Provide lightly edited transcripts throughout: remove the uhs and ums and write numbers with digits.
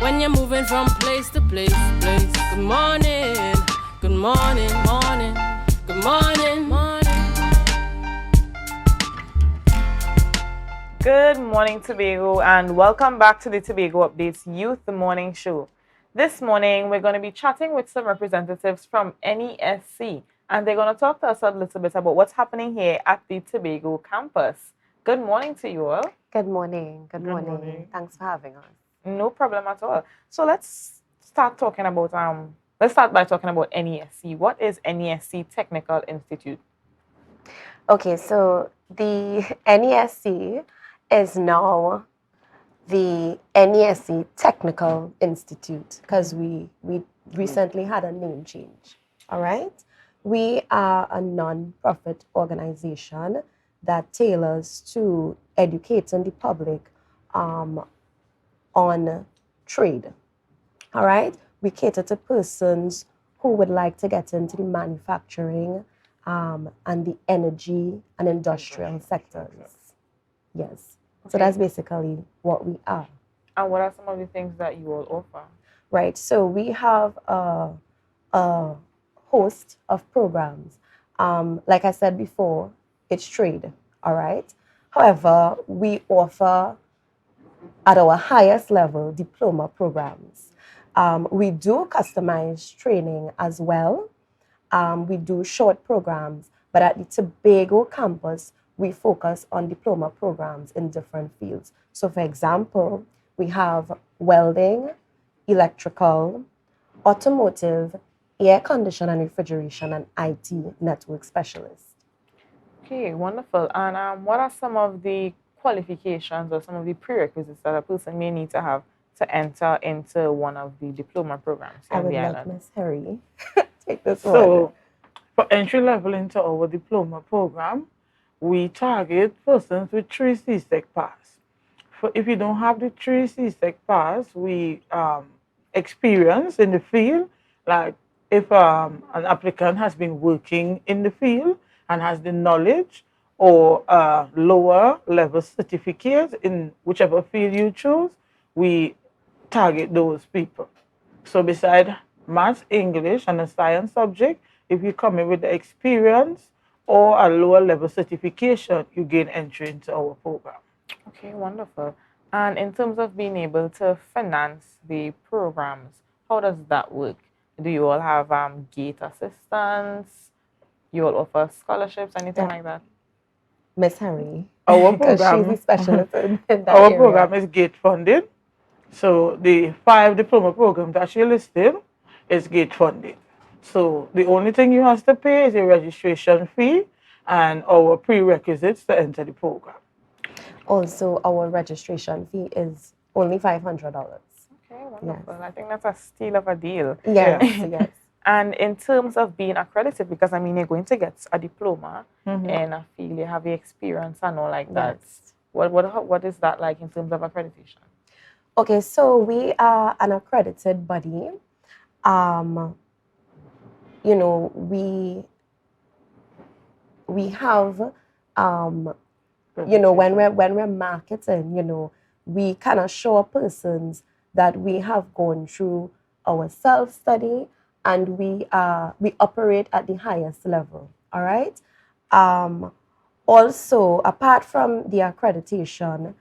when you're moving from place to place, place. Good morning, good morning, morning, good morning, morning. Good morning, Tobago, and welcome back to the Tobago Updates Youth Morning Show. This morning, we're going to be chatting with some representatives from NESC, and they're going to talk to us a little bit about what's happening here at the Tobago campus. Good morning to you all. Good morning. Good morning. Thanks for having us. No problem at all. So let's start talking about let's start by talking about NESC. What is NESC Technical Institute? Okay, so the NESC is now the NESC Technical Institute because we recently had a name change. All right, we are a non-profit organization that tailors to educating the public on trade. All right, we cater to persons who would like to get into the manufacturing and the energy and industrial sectors. Yes. Okay. So that's basically what we are. And what are some of the things that you all offer? Right. So we have a host of programs. Like I said before, it's trade. All right. However, we offer at our highest level diploma programs. We do customized training as well. We do short programs, but at the Tobago campus, we focus on diploma programs in different fields. So for example, we have welding, electrical, automotive, air condition and refrigeration, and IT network specialist. Okay, wonderful. And what are some of the qualifications or some of the prerequisites that a person may need to have to enter into one of the diploma programs I on would the like island? Miss Herry take this So, one. for entry level into our diploma program, we target persons with 3 CSEC pass. If you don't have the 3 CSEC pass, we experience in the field, like if an applicant has been working in the field and has the knowledge or lower level certificate in whichever field you choose, we target those people. So beside maths, English, and a science subject, if you come in with the experience or a lower level certification, you gain entry into our program. Okay, wonderful. And in terms of being able to finance the programs, how does that work? Do you all have gate assistance? You all offer scholarships, anything like that? Miss Herry, Our because she's program, a specialist in that our area. program is gate funded. So the 5 diploma programs that she listed is gate funded. So the only thing you have to pay is a registration fee and our prerequisites to enter the program. Also, our registration fee is only $500. Okay, wonderful. Yes. I think that's a steal of a deal. Yes, yes. And in terms of being accredited, because I mean, you're going to get a diploma in a field, you have the experience and all like that. Yes. What is that like in terms of accreditation? Okay, so we are an accredited body. You know, we have you know, when we're marketing, you know, we kind of show persons that we have gone through our self-study and we operate at the highest level. All right. Also, apart from the accreditation,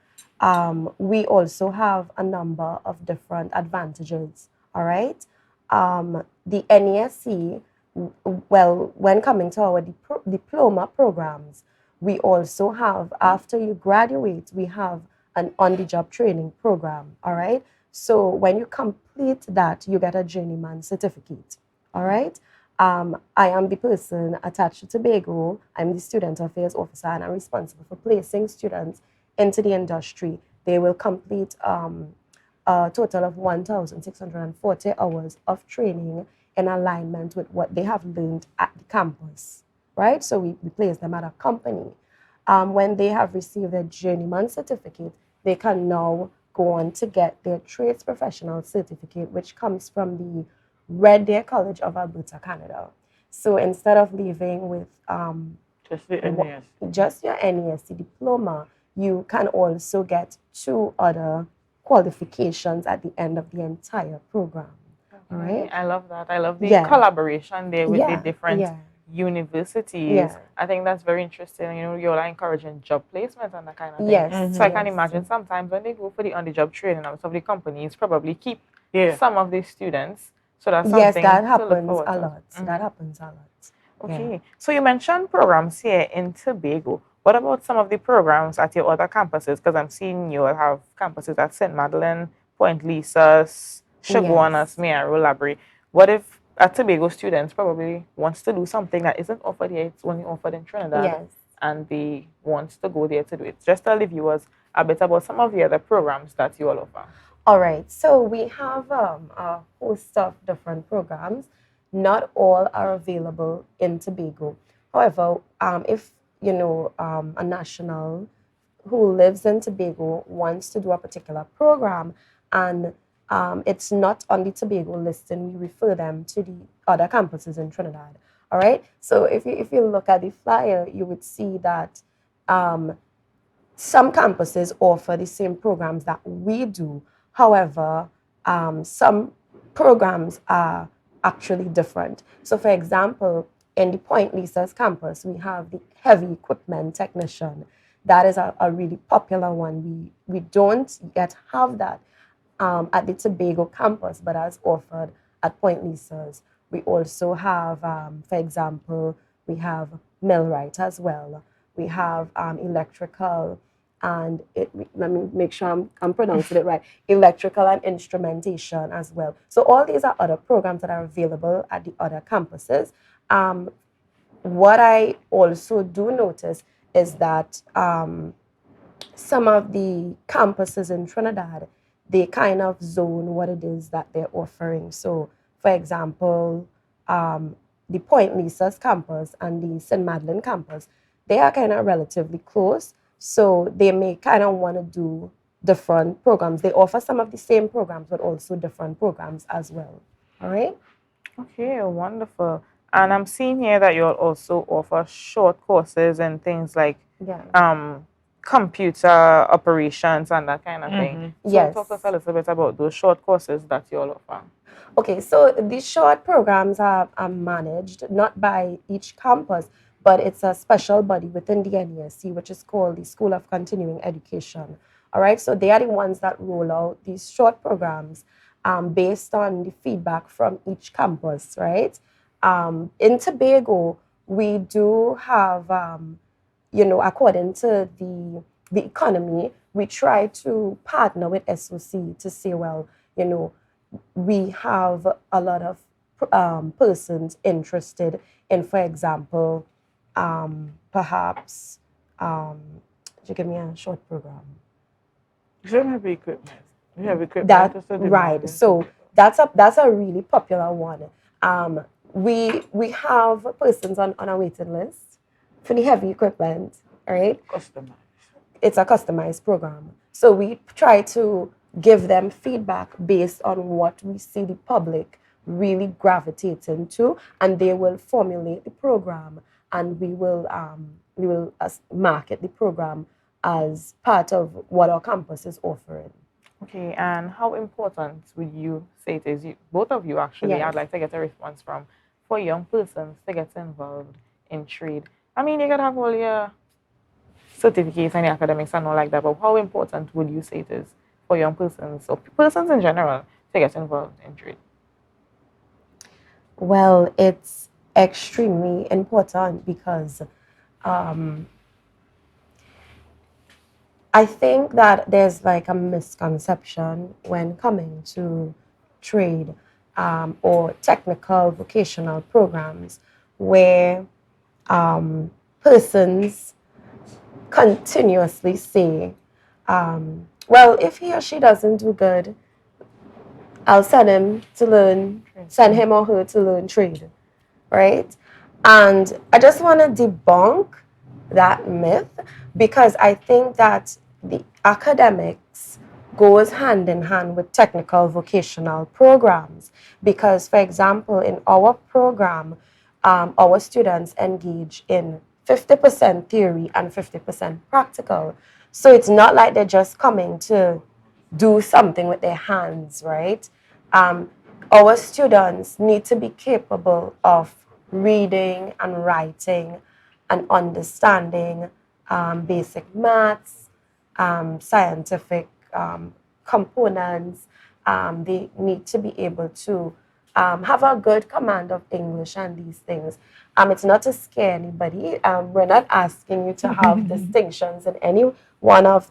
we also have a number of different advantages. All right. The NESC, well, when coming to our diploma programs, we also have, after you graduate, we have an on-the-job training program, all right? So when you complete that, you get a journeyman certificate, all right? I am the person attached to Tobago. I'm the student affairs officer, and I'm responsible for placing students into the industry. They will complete a total of 1,640 hours of training in alignment with what they have learned at the campus. Right? So we place them at a company. When they have received their journeyman certificate, they can now go on to get their trades professional certificate, which comes from the Red Deer College of Alberta, Canada. So instead of leaving with just the NESC. Just your NESC diploma, you can also get 2 other qualifications at the end of the entire program. All right. I love that. I love the Yeah. collaboration there with the Yeah. different Yeah. universities. Yeah. I think that's very interesting. You know, you're like encouraging job placement and that kind of thing. Yes. So I can yes. imagine sometimes when they go for the on-the-job training, some of the companies probably keep Yeah. some of these students. So that's Yes, something that to look happens forward a to. lot. That happens a lot. Okay. So you mentioned programs here in Tobago. What about some of the programs at your other campuses? Because I'm seeing you all have campuses at St. Madeleine, Point Lisas, Chaguanas, Yes. Mayaro, Labrie. What if a Tobago students probably wants to do something that isn't offered here, it's only offered in Trinidad, Yes. and they want to go there to do it? Just tell the viewers a bit about some of the other programs that you all offer. All right. So we have a host of different programs. Not all are available in Tobago. However, if a national who lives in Tobago wants to do a particular program and it's not on the Tobago listing, we refer them to the other campuses in Trinidad. All right. So if you look at the flyer, you would see that some campuses offer the same programs that we do. However, some programs are actually different. So, for example, in the Point Lisa's campus, we have the heavy equipment technician. That is a really popular one. We don't yet have that at the Tobago campus, but as offered at Point Lisa's. We also have, for example, we have millwright as well. We have electrical and let me make sure I'm pronouncing it right, electrical and instrumentation as well. So all these are other programs that are available at the other campuses. What I also do notice is that some of the campuses in Trinidad, they kind of zone what it is that they're offering. So, for example, the Point Lisa's campus and the St. Madeleine campus, they are kind of relatively close. So they may kind of want to do different programs. They offer some of the same programs, but also different programs as well. All right? Okay, wonderful. And I'm seeing here that you'll also offer short courses and things like Yeah. computer operations and that kind of thing. So Yes. talk to us a little bit about those short courses that you'll offer. Okay, so these short programs are managed not by each campus, but it's a special body within the NESC, which is called the School of Continuing Education. All right, so they are the ones that roll out these short programs based on the feedback from each campus, right? In Tobago, we do have, according to the economy, we try to partner with SOC to say, well, we have a lot of persons interested in, for example, perhaps, you give me a short program. You have equipment. You have equipment. That right. So that's a really popular one. We have persons on a waiting list for the heavy equipment. All right. Customized. It's a customized program. So we try to give them feedback based on what we see the public really gravitating to, and they will formulate the program, and we will market the program as part of what our campus is offering. Okay, and how important would you say it is? Both of you actually, Yes. I'd like to get a response from, for young persons to get involved in trade. I mean, you could have all your certificates and your academics and all like that, but how important would you say it is for young persons or persons in general to get involved in trade? Well, it's extremely important because I think that there's like a misconception when coming to trade or technical vocational programs where persons continuously say, well, if he or she doesn't do good, I'll send him or her to learn trade, right? And I just want to debunk that myth because I think that the academics goes hand in hand with technical vocational programs. Because, for example, in our program, our students engage in 50% theory and 50% practical. So it's not like they're just coming to do something with their hands, right? Our students need to be capable of reading and writing and understanding basic maths, scientific components. They need to be able to have a good command of English and these things. It's not to scare anybody. We're not asking you to have distinctions in any one of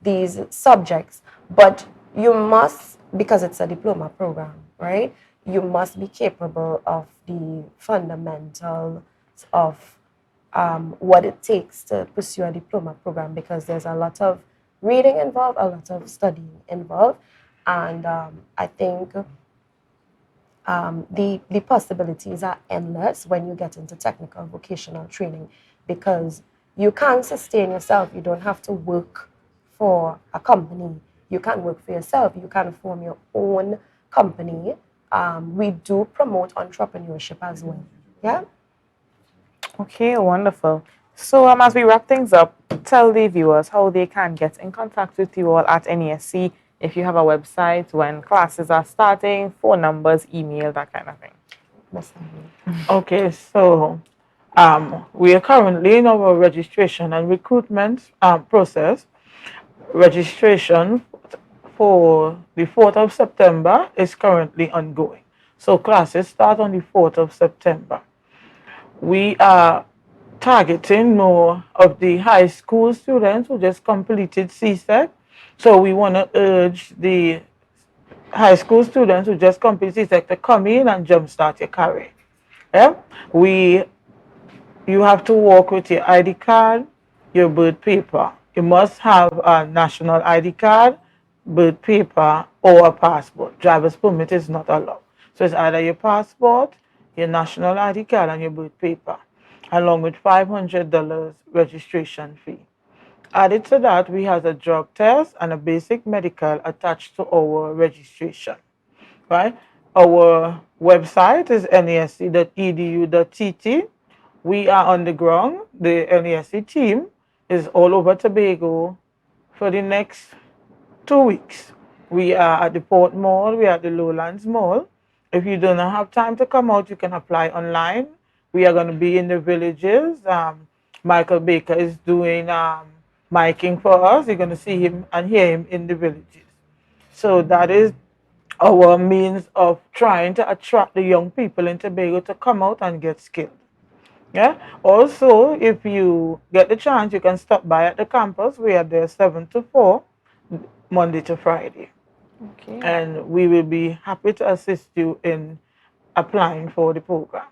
these subjects, but you must, because it's a diploma program, right? You must be capable of the fundamentals of what it takes to pursue a diploma program, because there's a lot of reading involved, a lot of studying involved, and I think the possibilities are endless when you get into technical vocational training, because you can't sustain yourself. You don't have to work for a company. You can work for yourself. You can form your own company. We do promote entrepreneurship as well. Yeah. Okay, wonderful. So as we wrap things up, tell the viewers how they can get in contact with you all at NESC, if you have a website, when classes are starting, phone numbers, email, that kind of thing. Okay, so we are currently in our registration and recruitment process. Registration for the 4th of September is currently ongoing. So classes start on the 4th of September. We are targeting more of the high school students who just completed CSEC. So we want to urge the high school students who just completed CSEC to come in and jumpstart your career. Yeah? You have to walk with your ID card, your birth paper. You must have a national ID card, birth paper, or a passport. Driver's permit is not allowed. So it's either your passport, your national ID card, and your birth paper, along with $500 registration fee. Added to that, we have a drug test and a basic medical attached to our registration, right? Our website is nesc.edu.tt. We are on the ground. The NESC team is all over Tobago for the next 2 weeks. We are at the Port Mall. We are at the Lowlands Mall. If you do not have time to come out, you can apply online. We are going to be in the villages. Michael Baker is doing miking for us. You're going to see him and hear him in the villages. So that is our means of trying to attract the young people in Tobago to come out and get skilled. Yeah. Also, if you get the chance, you can stop by at the campus. We are there 7 to 4, Monday to Friday. Okay. And we will be happy to assist you in applying for the program.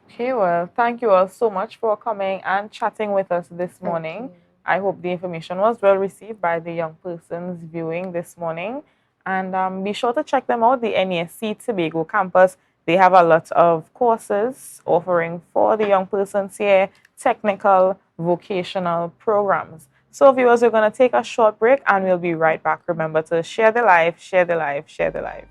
Okay, well, thank you all so much for coming and chatting with us this morning. I hope the information was well received by the young persons viewing this morning. And be sure to check them out, the NESC Tobago campus. They have a lot of courses offering for the young persons here, technical, vocational programs. So viewers, we're going to take a short break and we'll be right back. Remember to share the live, share the live, share the live.